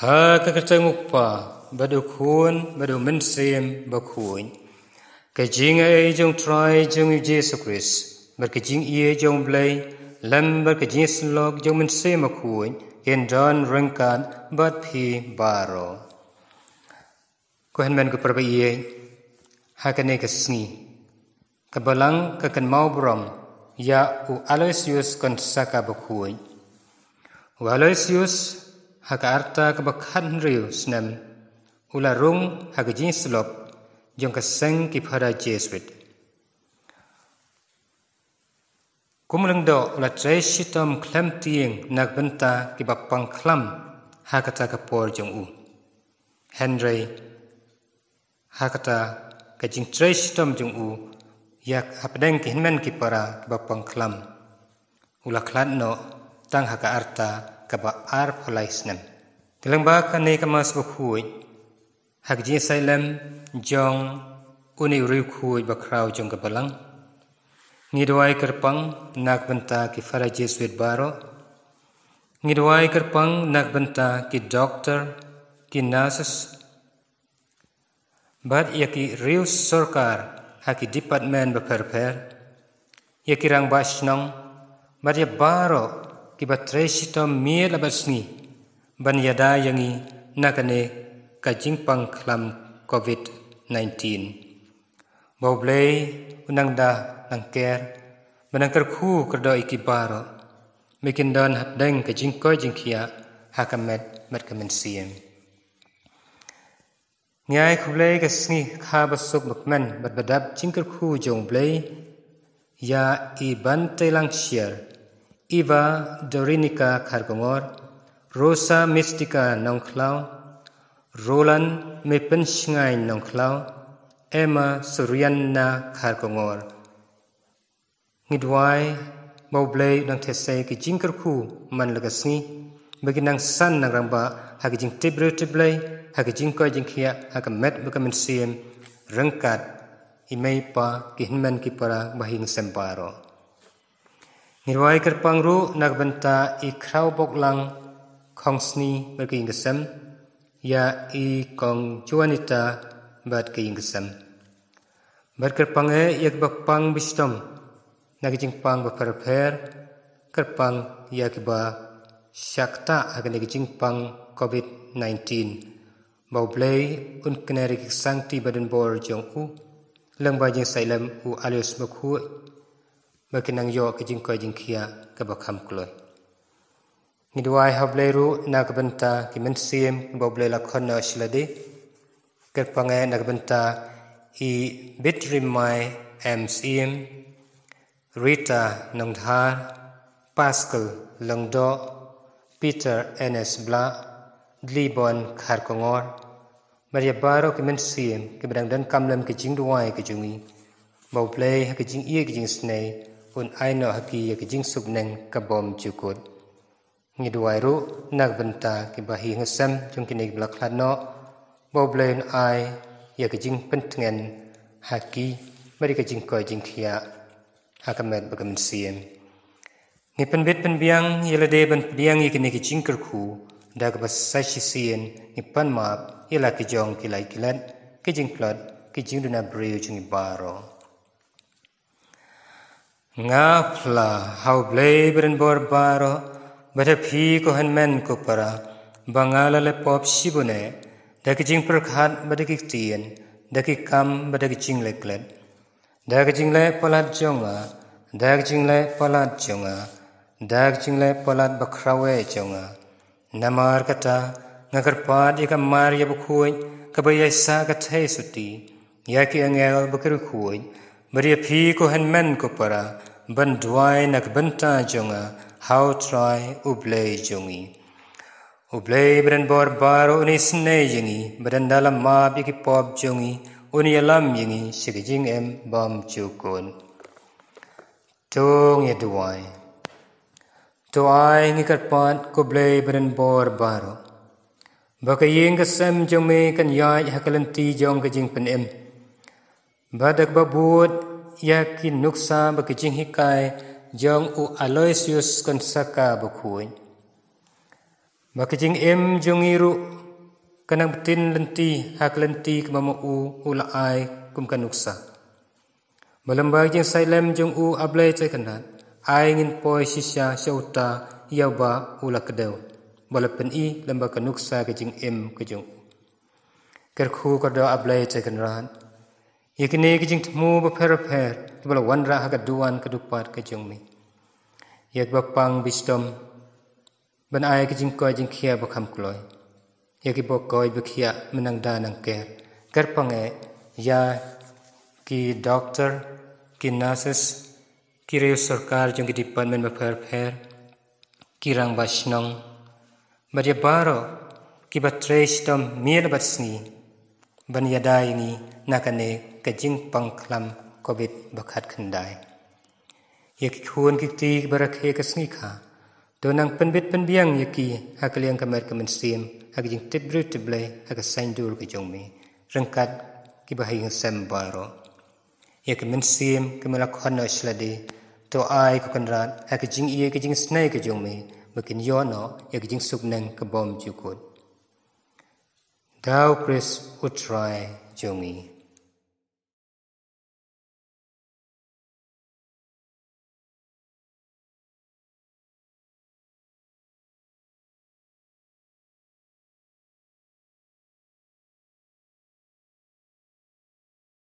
ha ka ketenguk pa badu khun badu mensem bakhuin ka jing ai jong try jong Jesus Christ bar ka jing ie jong blai lam bar ka jing slok jong mensem bakhuin in don rangkan bat phi baro ko hen men ko perba ie ha ka ne ka sngi ka balang ka kan mau brom ya u Aloysius kon saka bakhuin u Aloysius haka arta ka bakhan riu snam ula rung haka jing slop jong ka seng ki phara Jesuit kumlang do ula trai shitom klam tieng nak benta ki bapang klam haka ta ka por jong u Henry haka ta ka jing trai shitom jong u yak hapdeng ki hinmen ki para ki bapang klam ula klan no tang haka arta ka ba ar pholai snam tilang ba ka ne ka mas ba khui hak ji sailem jong uni riu khui ba krau jong ka balang ngidwai kerpang nak benta ki fara Jesuit baro ngidwai kerpang nak benta ki doctor ki nurses bad yaki riu sarkar haki department ba perper yaki rang bashnong bad ya baro ki batre shitom mir labasni ban yada yangi nakane ka jingpang klam COVID-19 boblei unangda nangker banangker khu kerdo iki baro mekin don hapdeng ka jingkoi jingkia hakamet met kamensiem ngai khublei ka sngi kha basuk bakman badbadab jingker khu jong blei ya i ban telang share Eva Dorinica Khargongor, Rosa Mystica Nongklau, Roland Mepen Shngai Nongklau, Emma Suryanna Khargongor. Ngidwai Maublay nang tesay ki jingker ku man lagasni, bagi nang san nang ramba hagi jing tibru tiblay, hagi jingkoy jingkia hagi met bakamansiam, rengkat imay pa ki hinman ki para bahing semparo. Ngirwai kerpangru nagbenta i krau boklang kongsni berkeingesem ya i kong juanita bad keingesem berkerpange yak bapang bistom nagijingpang baperper kerpang yakba syakta haganagijingpang COVID-19 baublei un kenerik sangti badan bor jong u lengbajing sailem u alius bakhu bakinang yo ke jingkoi jingkia ke bakham kloi ngidwai hableru nagbenta ki mensiem boble la khonna shlade kerpange nagbenta I bitrimai mcm Rita Nongdhar Pascal Longdo Peter ns bla Dlibon Kharkongor Maria baro ki mensiem ki bedang kamlam ki jingduai ki jungi boble ki jing ie ki jing snei un aino haki ya ki jing subneng kabom jukut ngidwai ru nagbenta ki bahi ngasam jung kinig blaklano boblen ai ya ki jing pentngen haki mari ki jing koi jing khia hakamet bagamen siem ngi penbit penbiang yelade ban biang ya ki ne ki jing kerku dag bas sashi sien ngi panmap yela ki jong ki lai kilat ki jing plot ki jing duna breu jung baro nga pla hau blei beren bor baro bada phi ko hanmen ko para bangala le pop shibune daki jing perkhat bada ki tien daki kam bada ki jing leklet daki jing le palat jonga daki jing le palat jonga daki jing le palat bakrawe jonga namar kata ngagar pad ika mar ya bukhuy kabaya sa ka thai suti yaki angel bakru khuy Maria phi ko hanmen ko para bandwai nak banta jonga how try ublei jongi ublei bran bor baro ni snei jingi badan dalam ma biki pop jongi uni alam jingi sigijing em bam chukon tong ye duai to ai ngi karpat ko blei bran bor baro bakayeng kasam jome kan yai hakalanti jong kajing penem badak babut yakin nuksa bakijing hikai jong u Aloysius kon saka bakhuin Maka jing jongiru kanang betin lenti hak lenti kemamu ula ai kum kanuksa. Balambag jing sailem jung ablay cay kanat ai ngin poi sisya syauta yaba ula kedau. Walaupun lamba kanuksa ke jing ke jung kerku kada ablay cay kanat. Yakini ke jing temu beper-per kebala wanra hak duan kedupat ke jung mi. Yak bapang wisdom ban ai ke jing koi jing kia bakam kloy. Yak ibo koi bekia menang danang ker pange ya ki doktor ki nurses ki reu sarkar jung ki department beper-per kirang basnong badia baro ki batre stom mir batsni ban yadai ni nakane kajing pangklam covid bakat kendai. Yaki kuan kiti barakhe kasngi kha donang penbit penbiang yaki hakaliang kamar kemensiam hakijing tibru tiblai hak saindur ke jongmi rengkat ki bahing sembaro yaki mensiam kemelak hono slade to ai ko kanrat hakijing kijing snai ke jongmi makin yono yakijing subnang ke bom jukut. Thou Chris utrai jongi.